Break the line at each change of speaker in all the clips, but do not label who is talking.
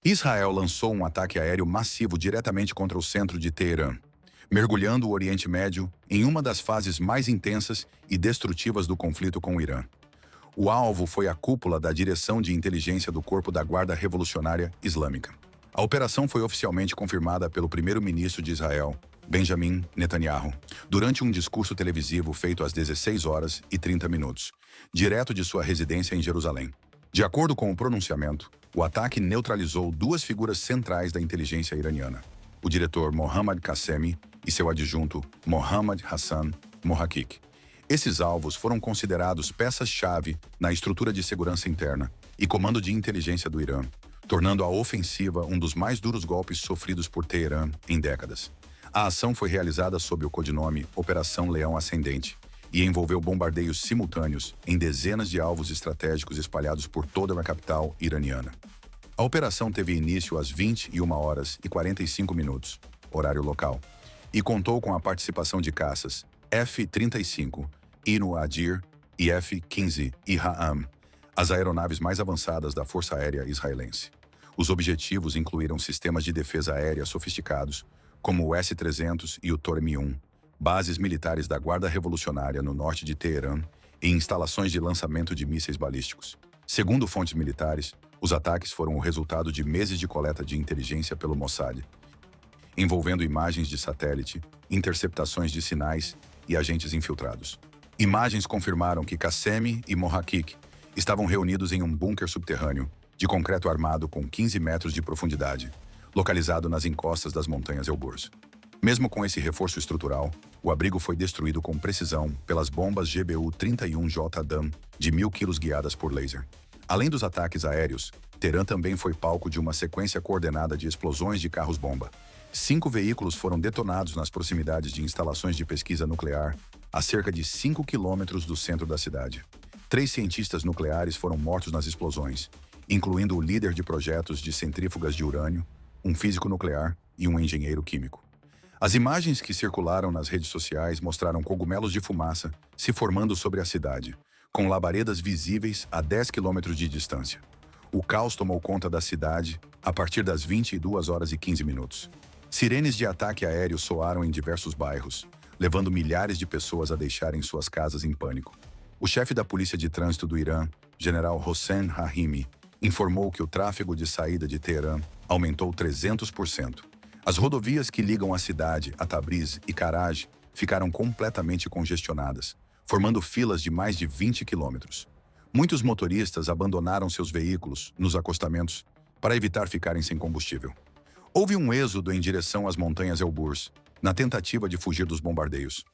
Israel lançou um ataque aéreo massivo diretamente contra o centro de Teherã, mergulhando o Oriente Médio em uma das fases mais intensas e destrutivas do conflito com o Irã. O alvo foi a cúpula da Direção de Inteligência do Corpo da Guarda Revolucionária Islâmica. A operação foi oficialmente confirmada pelo primeiro-ministro de Israel, Benjamin Netanyahu, durante um discurso televisivo feito às 16 horas e 30 minutos, direto de sua residência em Jerusalém. De acordo com o pronunciamento, o ataque neutralizou duas figuras centrais da inteligência iraniana, o diretor Mohammad Qassemi e seu adjunto Mohammad Hassan Mohaqiq. Esses alvos foram considerados peças-chave na estrutura de segurança interna e comando de inteligência do Irã, tornando a ofensiva um dos mais duros golpes sofridos por Teherã em décadas. A ação foi realizada sob o codinome Operação Leão Ascendente e envolveu bombardeios simultâneos em dezenas de alvos estratégicos espalhados por toda a capital iraniana. A operação teve início às 21 horas e 45 minutos, horário local, e contou com a participação de caças F-35, Inu Adir e F-15 Iham, as aeronaves mais avançadas da Força Aérea Israelense. Os objetivos incluíram sistemas de defesa aérea sofisticados, como o S-300 e o Torm-1, bases militares da Guarda Revolucionária no norte de Teherã e instalações de lançamento de mísseis balísticos. Segundo fontes militares, os ataques foram o resultado de meses de coleta de inteligência pelo Mossad, envolvendo imagens de satélite, interceptações de sinais e agentes infiltrados. Imagens confirmaram que Qassemi e Mohaqiq estavam reunidos em um bunker subterrâneo, de concreto armado com 15 metros de profundidade, localizado nas encostas das montanhas Elburz. Mesmo com esse reforço estrutural, o abrigo foi destruído com precisão pelas bombas GBU-31J-DAM de 1.000 quilos guiadas por laser. Além dos ataques aéreos, Teherã também foi palco de uma sequência coordenada de explosões de carros-bomba. 5 veículos foram detonados nas proximidades de instalações de pesquisa nuclear, a cerca de 5 quilômetros do centro da cidade. 3 cientistas nucleares foram mortos nas explosões, incluindo o líder de projetos de centrífugas de urânio, um físico nuclear e um engenheiro químico. As imagens que circularam nas redes sociais mostraram cogumelos de fumaça se formando sobre a cidade, com labaredas visíveis a 10 quilômetros de distância. O caos tomou conta da cidade a partir das 22 horas e 15 minutos. Sirenes de ataque aéreo soaram em diversos bairros, levando milhares de pessoas a deixarem suas casas em pânico. O chefe da Polícia de Trânsito do Irã, General Hossein Rahimi, informou que o tráfego de saída de Teherã aumentou 300%. As rodovias que ligam a cidade a Tabriz e Karaj ficaram completamente congestionadas, formando filas de mais de 20 quilômetros. Muitos motoristas abandonaram seus veículos nos acostamentos para evitar ficarem sem combustível. Houve um êxodo em direção às montanhas Elburz, na tentativa de fugir dos bombardeios.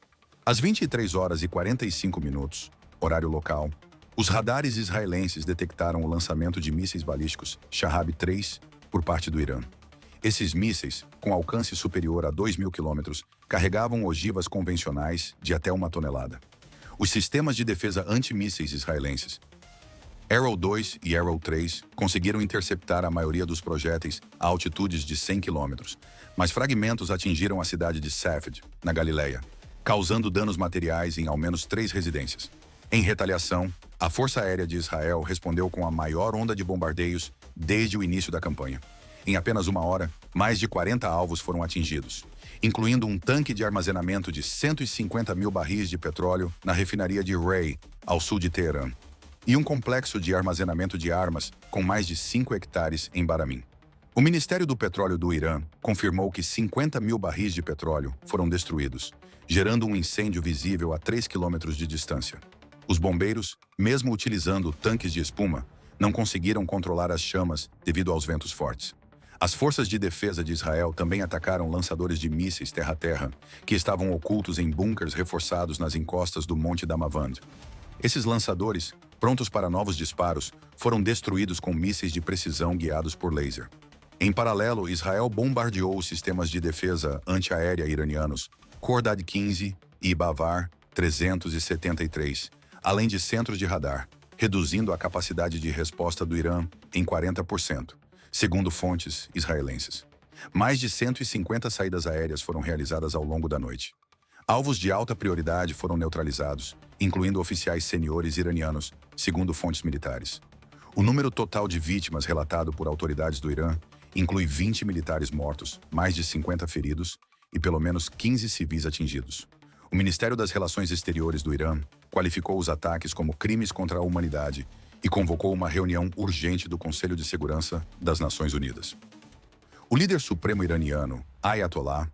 Às 23 horas e 45 minutos, horário local, os radares israelenses detectaram o lançamento de mísseis balísticos Shahab-3 por parte do Irã. Esses mísseis, com alcance superior a 2.000 quilômetros, carregavam ogivas convencionais de até 1 tonelada. Os sistemas de defesa antimísseis israelenses, Arrow 2 e Arrow 3, conseguiram interceptar a maioria dos projéteis a altitudes de 100 quilômetros, mas fragmentos atingiram a cidade de Safed, na Galileia, causando danos materiais em ao menos 3 residências. Em retaliação, a Força Aérea de Israel respondeu com a maior onda de bombardeios desde o início da campanha. Em apenas 1 hora, mais de 40 alvos foram atingidos, incluindo um tanque de armazenamento de 150 mil barris de petróleo na refinaria de Ray, ao sul de Teherã, e um complexo de armazenamento de armas com mais de 5 hectares em Baramim. O Ministério do Petróleo do Irã confirmou que 50 mil barris de petróleo foram destruídos, gerando um incêndio visível a 3 quilômetros de distância. Os bombeiros, mesmo utilizando tanques de espuma, não conseguiram controlar as chamas devido aos ventos fortes. As forças de defesa de Israel também atacaram lançadores de mísseis terra-terra, que estavam ocultos em bunkers reforçados nas encostas do Monte Damavand. Esses lançadores, prontos para novos disparos, foram destruídos com mísseis de precisão guiados por laser. Em paralelo, Israel bombardeou os sistemas de defesa antiaérea iranianos Khordad-15 e Bavar 373, além de centros de radar, reduzindo a capacidade de resposta do Irã em 40%, segundo fontes israelenses. Mais de 150 saídas aéreas foram realizadas ao longo da noite. Alvos de alta prioridade foram neutralizados, incluindo oficiais seniores iranianos, segundo fontes militares. O número total de vítimas relatado por autoridades do Irã inclui 20 militares mortos, mais de 50 feridos e pelo menos 15 civis atingidos. O Ministério das Relações Exteriores do Irã qualificou os ataques como crimes contra a humanidade e convocou uma reunião urgente do Conselho de Segurança das Nações Unidas. O líder supremo iraniano, Ayatollah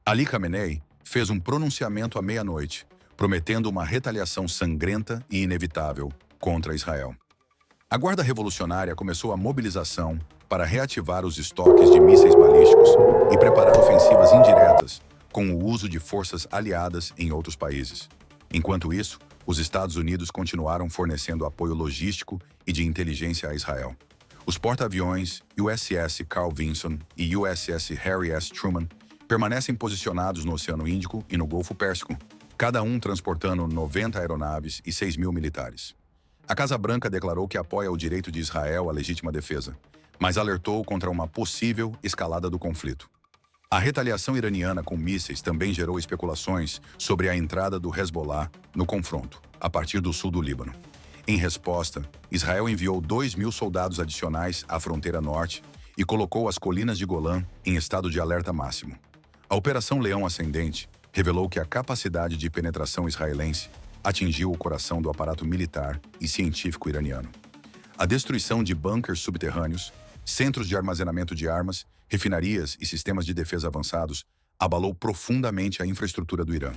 Ali Khamenei, fez um pronunciamento à meia-noite, prometendo uma retaliação sangrenta e inevitável contra Israel. A Guarda Revolucionária começou a mobilização para reativar os estoques de mísseis balísticos e preparar ofensivas indiretas com o uso de forças aliadas em outros países. Enquanto isso, os Estados Unidos continuaram fornecendo apoio logístico e de inteligência a Israel. Os porta-aviões USS Carl Vinson e USS Harry S. Truman permanecem posicionados no Oceano Índico e no Golfo Pérsico, cada um transportando 90 aeronaves e 6.000 militares. A Casa Branca declarou que apoia o direito de Israel à legítima defesa, mas alertou contra uma possível escalada do conflito. A retaliação iraniana com mísseis também gerou especulações sobre a entrada do Hezbollah no confronto, a partir do sul do Líbano. Em resposta, Israel enviou 2.000 soldados adicionais à fronteira norte e colocou as colinas de Golã em estado de alerta máximo. A Operação Leão Ascendente revelou que a capacidade de penetração israelense atingiu o coração do aparato militar e científico iraniano. A destruição de bunkers subterrâneos, centros de armazenamento de armas, refinarias e sistemas de defesa avançados abalou profundamente a infraestrutura do Irã.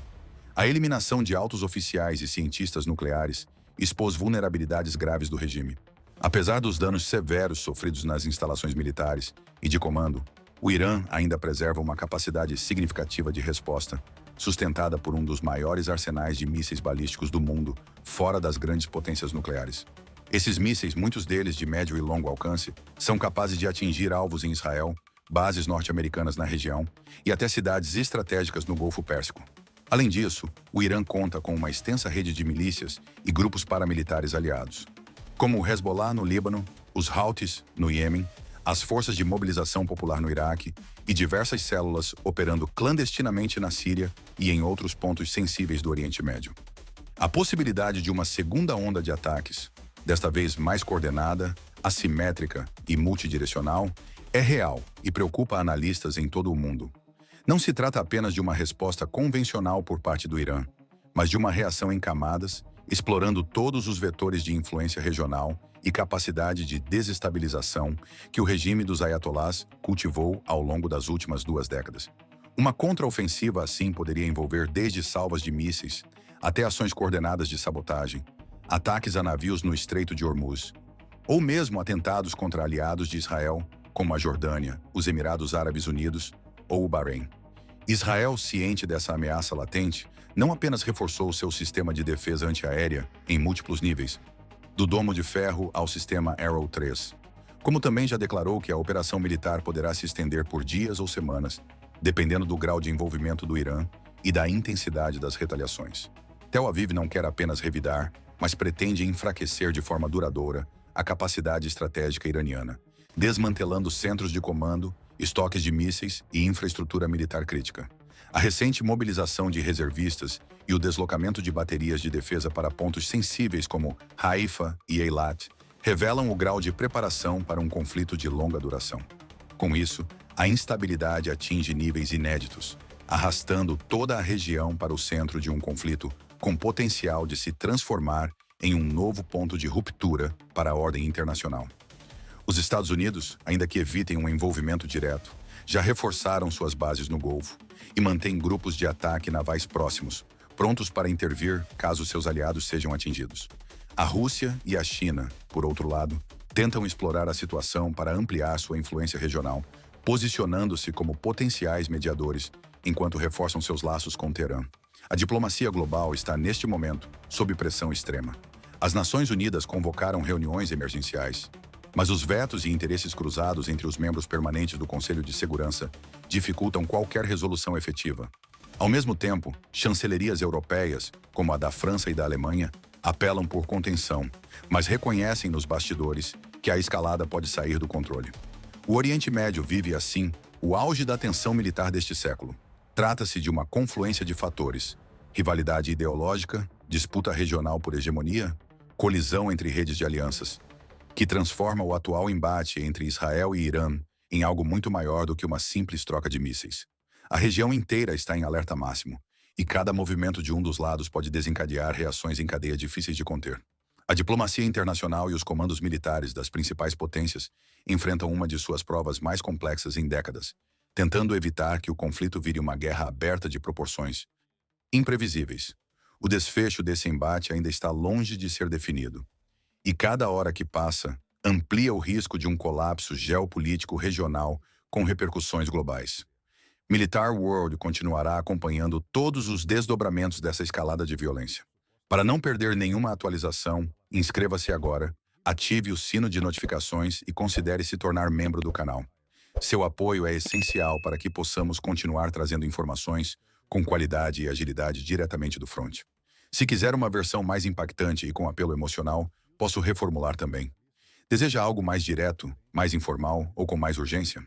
A eliminação de altos oficiais e cientistas nucleares expôs vulnerabilidades graves do regime. Apesar dos danos severos sofridos nas instalações militares e de comando, o Irã ainda preserva uma capacidade significativa de resposta, sustentada por um dos maiores arsenais de mísseis balísticos do mundo, fora das grandes potências nucleares. Esses mísseis, muitos deles de médio e longo alcance, são capazes de atingir alvos em Israel, bases norte-americanas na região e até cidades estratégicas no Golfo Pérsico. Além disso, o Irã conta com uma extensa rede de milícias e grupos paramilitares aliados, como o Hezbollah no Líbano, os Houthis no Iêmen, as Forças de Mobilização Popular no Iraque e diversas células operando clandestinamente na Síria e em outros pontos sensíveis do Oriente Médio. A possibilidade de uma segunda onda de ataques, desta vez mais coordenada, assimétrica e multidirecional, é real e preocupa analistas em todo o mundo. Não se trata apenas de uma resposta convencional por parte do Irã, mas de uma reação em camadas, explorando todos os vetores de influência regional e capacidade de desestabilização que o regime dos ayatolás cultivou ao longo das últimas 2 décadas. Uma contraofensiva assim poderia envolver desde salvas de mísseis até ações coordenadas de sabotagem, ataques a navios no Estreito de Hormuz, ou mesmo atentados contra aliados de Israel, como a Jordânia, os Emirados Árabes Unidos ou o Bahrein. Israel, ciente dessa ameaça latente, não apenas reforçou seu sistema de defesa antiaérea em múltiplos níveis, do domo de ferro ao sistema Arrow 3, como também já declarou que a operação militar poderá se estender por dias ou semanas, dependendo do grau de envolvimento do Irã e da intensidade das retaliações. Tel Aviv não quer apenas revidar, mas pretende enfraquecer de forma duradoura a capacidade estratégica iraniana, desmantelando centros de comando, estoques de mísseis e infraestrutura militar crítica. A recente mobilização de reservistas e o deslocamento de baterias de defesa para pontos sensíveis como Haifa e Eilat revelam o grau de preparação para um conflito de longa duração. Com isso, a instabilidade atinge níveis inéditos, arrastando toda a região para o centro de um conflito com potencial de se transformar em um novo ponto de ruptura para a ordem internacional. Os Estados Unidos, ainda que evitem um envolvimento direto, já reforçaram suas bases no Golfo e mantêm grupos de ataque navais próximos, prontos para intervir caso seus aliados sejam atingidos. A Rússia e a China, por outro lado, tentam explorar a situação para ampliar sua influência regional, posicionando-se como potenciais mediadores, enquanto reforçam seus laços com Teherã. A diplomacia global está, neste momento, sob pressão extrema. As Nações Unidas convocaram reuniões emergenciais, mas os vetos e interesses cruzados entre os membros permanentes do Conselho de Segurança dificultam qualquer resolução efetiva. Ao mesmo tempo, chancelerias europeias, como a da França e da Alemanha, apelam por contenção, mas reconhecem nos bastidores que a escalada pode sair do controle. O Oriente Médio vive, assim, o auge da tensão militar deste século. Trata-se de uma confluência de fatores: rivalidade ideológica, disputa regional por hegemonia, colisão entre redes de alianças, que transforma o atual embate entre Israel e Irã em algo muito maior do que uma simples troca de mísseis. A região inteira está em alerta máximo, e cada movimento de um dos lados pode desencadear reações em cadeia difíceis de conter. A diplomacia internacional e os comandos militares das principais potências enfrentam uma de suas provas mais complexas em décadas, tentando evitar que o conflito vire uma guerra aberta de proporções imprevisíveis. O desfecho desse embate ainda está longe de ser definido, e cada hora que passa amplia o risco de um colapso geopolítico regional com repercussões globais. Militar World continuará acompanhando todos os desdobramentos dessa escalada de violência. Para não perder nenhuma atualização, inscreva-se agora, ative o sino de notificações e considere se tornar membro do canal. Seu apoio é essencial para que possamos continuar trazendo informações com qualidade e agilidade diretamente do front. Se quiser uma versão mais impactante e com apelo emocional, posso reformular também. Deseja algo mais direto, mais informal ou com mais urgência?